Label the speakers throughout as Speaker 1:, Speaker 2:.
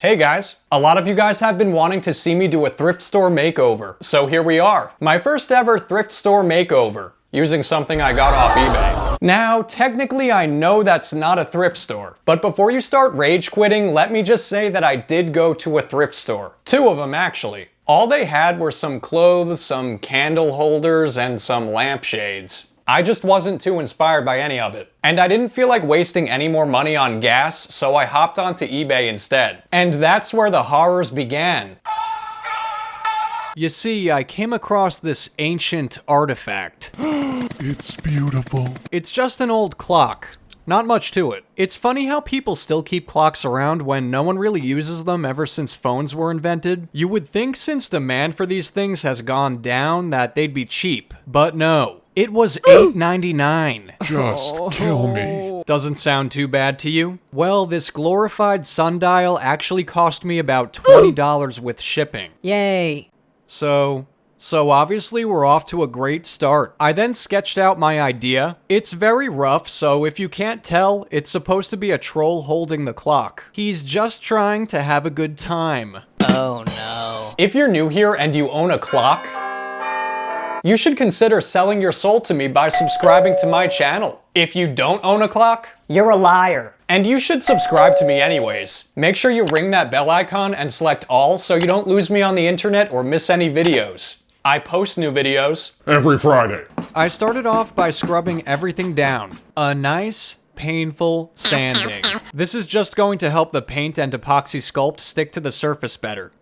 Speaker 1: Hey guys, a lot of you guys have been wanting to see me do a thrift store makeover, so here we are. My first ever thrift store makeover, using something I got off eBay. Now, technically I know that's not a thrift store, but before you start rage quitting, let me just say that I did go to a thrift store. 2 of them actually. All they had were some clothes, some candle holders, and some lampshades. I just wasn't too inspired by any of it. And I didn't feel like wasting any more money on gas, so I hopped onto eBay instead. And that's where the horrors began. You see, I came across this ancient artifact.
Speaker 2: It's beautiful.
Speaker 1: It's just an old clock. Not much to it. It's funny how people still keep clocks around when no one really uses them ever since phones were invented. You would think since demand for these things has gone down that they'd be cheap, but no. It was $8.99.
Speaker 2: Just kill me.
Speaker 1: Doesn't sound too bad to you? Well, this glorified sundial actually cost me about $20 with shipping.
Speaker 3: Yay.
Speaker 1: So obviously we're off to a great start. I then sketched out my idea. It's very rough, so if you can't tell, it's supposed to be a troll holding the clock. He's just trying to have a good time.
Speaker 3: Oh no.
Speaker 1: If you're new here and you own a clock, you should consider selling your soul to me by subscribing to my channel. If you don't own a clock,
Speaker 3: You're a liar.
Speaker 1: and you should subscribe to me anyways. Make sure you ring that bell icon and select all so you don't lose me on the internet or miss any videos. I post new videos.
Speaker 2: Every Friday.
Speaker 1: I started off by scrubbing everything down. A nice, painful sanding. This is just going to help the paint and epoxy sculpt stick to the surface better.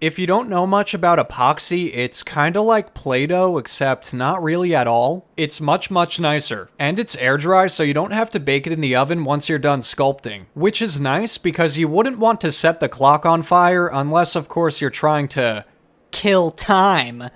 Speaker 1: If you don't know much about epoxy, it's kinda like Play-Doh, except not really at all. It's much nicer. And it's air dry, so you don't have to bake it in the oven once you're done sculpting. Which is nice, because you wouldn't want to set the clock on fire, unless of course you're trying to
Speaker 3: Kill time.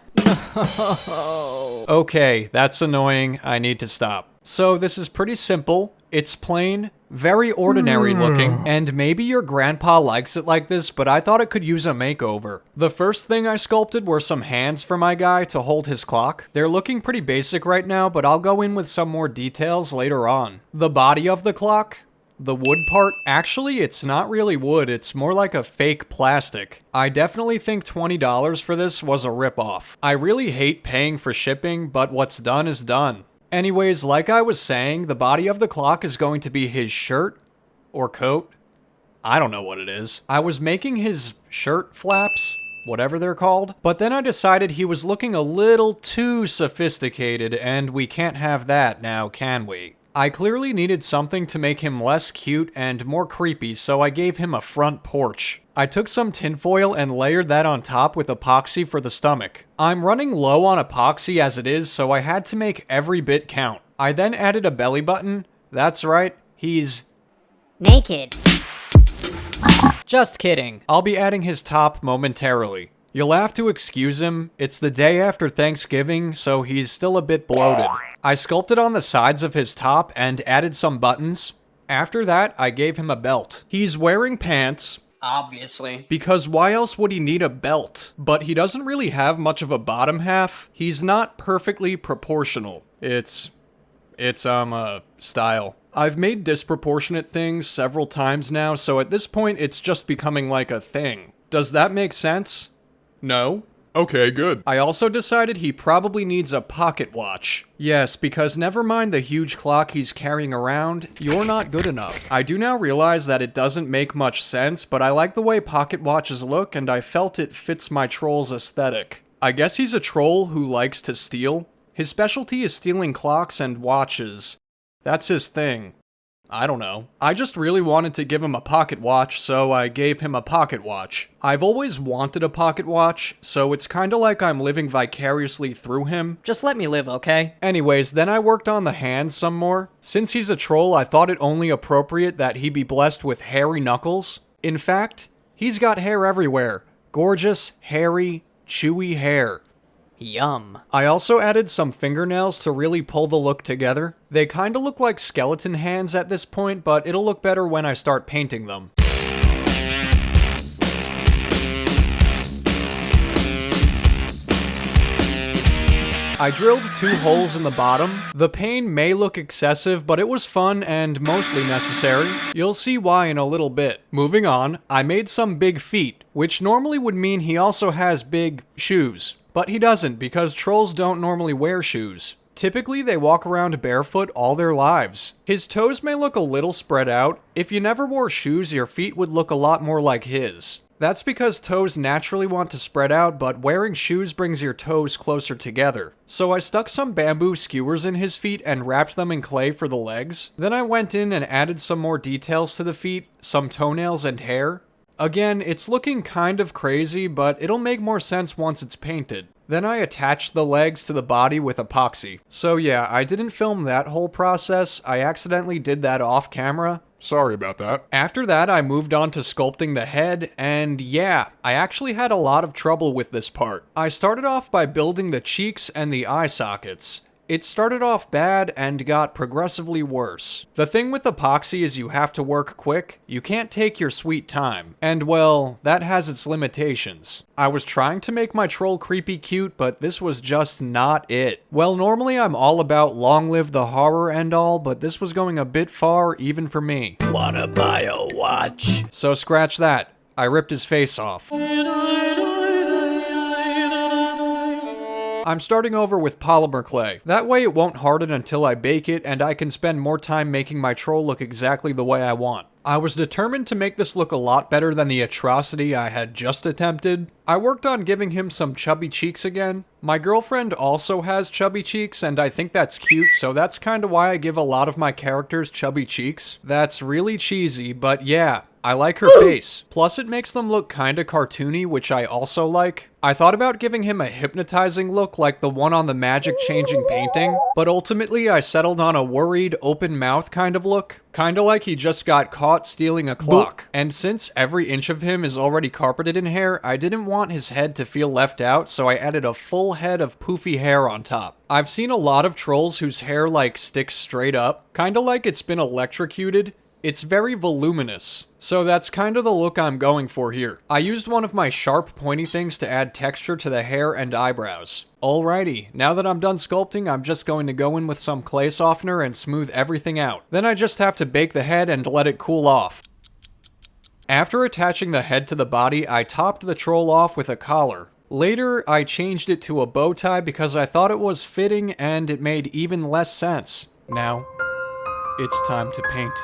Speaker 1: okay, that's annoying, I need to stop. So this is pretty simple. It's plain, very ordinary looking, and maybe your grandpa likes it like this, but I thought it could use a makeover. The first thing I sculpted were some hands for my guy to hold his clock. They're looking pretty basic right now, but I'll go in with some more details later on. The body of the clock, the wood part, actually it's not really wood, it's more like a fake plastic. I definitely think $20 for this was a ripoff. I really hate paying for shipping, but what's done is done. Anyways, like I was saying, the body of the clock is going to be his shirt or coat. I don't know what it is. I was making his shirt flaps, whatever they're called, but then I decided he was looking a little too sophisticated, and we can't have that now, can we? I clearly needed something to make him less cute and more creepy, so I gave him a front porch. I took some tinfoil and layered that on top with epoxy for the stomach. I'm running low on epoxy as it is, so I had to make every bit count. I then added a belly button. That's right, he's
Speaker 3: Naked. Just kidding.
Speaker 1: I'll be adding his top momentarily. You'll have to excuse him, it's the day after Thanksgiving, so he's still a bit bloated. I sculpted on the sides of his top and added some buttons. After that, I gave him a belt. He's wearing pants,
Speaker 3: Obviously.
Speaker 1: because why else would he need a belt? But he doesn't really have much of a bottom half. He's not perfectly proportional. It's style. I've made disproportionate things several times now, so at this point it's just becoming like a thing. Does that make sense? No?
Speaker 2: Okay, good.
Speaker 1: I also decided he probably needs a pocket watch. Yes, because never mind the huge clock he's carrying around, you're not good enough. I do now realize that it doesn't make much sense, but I like the way pocket watches look, and I felt it fits my troll's aesthetic. I guess he's a troll who likes to steal. His specialty is stealing clocks and watches. That's his thing. I don't know. I just really wanted to give him a pocket watch, so I gave him a pocket watch. I've always wanted a pocket watch, so it's kinda like I'm living vicariously through him.
Speaker 3: Just let me live, okay?
Speaker 1: Anyways, then I worked on the hands some more. Since he's a troll, I thought it only appropriate that he be blessed with hairy knuckles. In fact, he's got hair everywhere. Gorgeous, hairy, chewy hair.
Speaker 3: Yum.
Speaker 1: I also added some fingernails to really pull the look together. They kinda look like skeleton hands at this point, but it'll look better when I start painting them. I drilled 2 holes in the bottom. The pain may look excessive, but it was fun and mostly necessary. You'll see why in a little bit. Moving on, I made some big feet, which normally would mean he also has big shoes. But he doesn't, because trolls don't normally wear shoes. Typically, they walk around barefoot all their lives. His toes may look a little spread out. If you never wore shoes, your feet would look a lot more like his. That's because toes naturally want to spread out, but wearing shoes brings your toes closer together. So I stuck some bamboo skewers in his feet and wrapped them in clay for the legs. Then I went in and added some more details to the feet, some toenails and hair. Again, it's looking kind of crazy, but it'll make more sense once it's painted. Then I attached the legs to the body with epoxy. So yeah, I didn't film that whole process. I accidentally did that off camera.
Speaker 2: Sorry about that.
Speaker 1: After that, I moved on to sculpting the head, and yeah, I actually had a lot of trouble with this part. I started off by building the cheeks and the eye sockets. It started off bad and got progressively worse. The thing with epoxy is you have to work quick. You can't take your sweet time. And well, that has its limitations. I was trying to make my troll creepy cute, but this was just not it. Well, normally I'm all about long live the horror and all, but this was going a bit far even for me.
Speaker 4: Wanna buy a watch?
Speaker 1: So scratch that. I ripped his face off. I'm starting over with polymer clay. That way it won't harden until I bake it, and I can spend more time making my troll look exactly the way I want. I was determined to make this look a lot better than the atrocity I had just attempted. I worked on giving him some chubby cheeks again. My girlfriend also has chubby cheeks, and I think that's cute, so that's kinda why I give a lot of my characters chubby cheeks. That's really cheesy, but yeah, I like her face. Plus it makes them look kinda cartoony, which I also like. I thought about giving him a hypnotizing look like the one on the magic changing painting, but ultimately I settled on a worried, open mouth kind of look. Kinda like he just got caught stealing a clock. And since every inch of him is already carpeted in hair, I didn't want his head to feel left out, so I added a full head of poofy hair on top. I've seen a lot of trolls whose hair like sticks straight up, kinda like it's been electrocuted. It's very voluminous, so that's kind of the look I'm going for here. I used one of my sharp pointy things to add texture to the hair and eyebrows. Alrighty, now that I'm done sculpting, I'm just going to go in with some clay softener and smooth everything out. Then I just have to bake the head and let it cool off. After attaching the head to the body, I topped the troll off with a collar. Later, I changed it to a bow tie because I thought it was fitting and it made even less sense. Now, it's time to paint.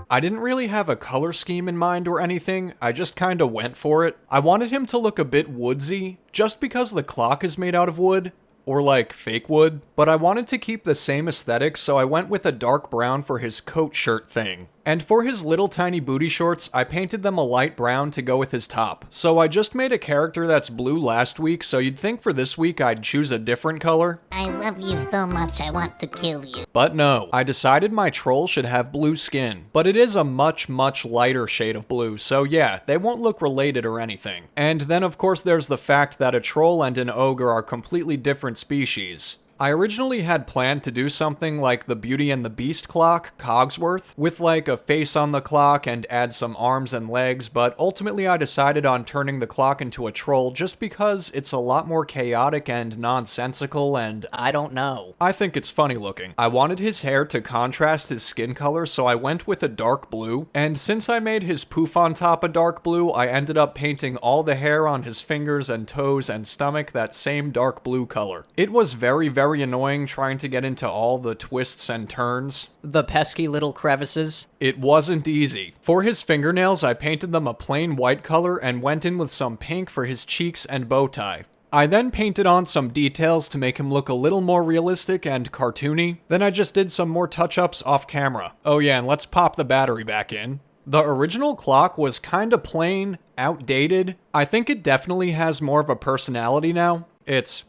Speaker 1: I didn't really have a color scheme in mind or anything, I just kinda went for it. I wanted him to look a bit woodsy, just because the clock is made out of wood, or like fake wood, but I wanted to keep the same aesthetic, so I went with a dark brown for his coat shirt thing. And for his little tiny booty shorts, I painted them a light brown to go with his top. So I just made a character that's blue last week, so you'd think for this week I'd choose a different color.
Speaker 5: I love you so much I want to kill you.
Speaker 1: But no, I decided my troll should have blue skin. But it is a much, much lighter shade of blue, so yeah, they won't look related or anything. And then of course there's the fact that a troll and an ogre are completely different species. I originally had planned to do something like the Beauty and the Beast clock, Cogsworth, with like a face on the clock and add some arms and legs, but ultimately I decided on turning the clock into a troll just because it's a lot more chaotic and nonsensical and I don't know. I think it's funny looking. I wanted his hair to contrast his skin color, so I went with a dark blue, and since I made his poof on top a dark blue, I ended up painting all the hair on his fingers and toes and stomach that same dark blue color. It was very annoying trying to get into all the twists and turns.
Speaker 3: The pesky little crevices.
Speaker 1: It wasn't easy. For his fingernails, I painted them a plain white color and went in with some pink for his cheeks and bow tie. I then painted on some details to make him look a little more realistic and cartoony. Then I just did some more touch-ups off camera. Oh yeah, and let's pop the battery back in. The original clock was kinda plain, outdated. I think it definitely has more of a personality now. It's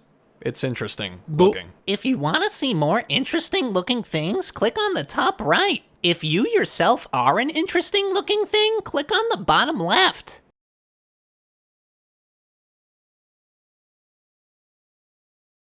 Speaker 1: interesting looking.
Speaker 4: If you want to see more interesting looking things, click on the top right. If you yourself are an interesting looking thing, click on the bottom left.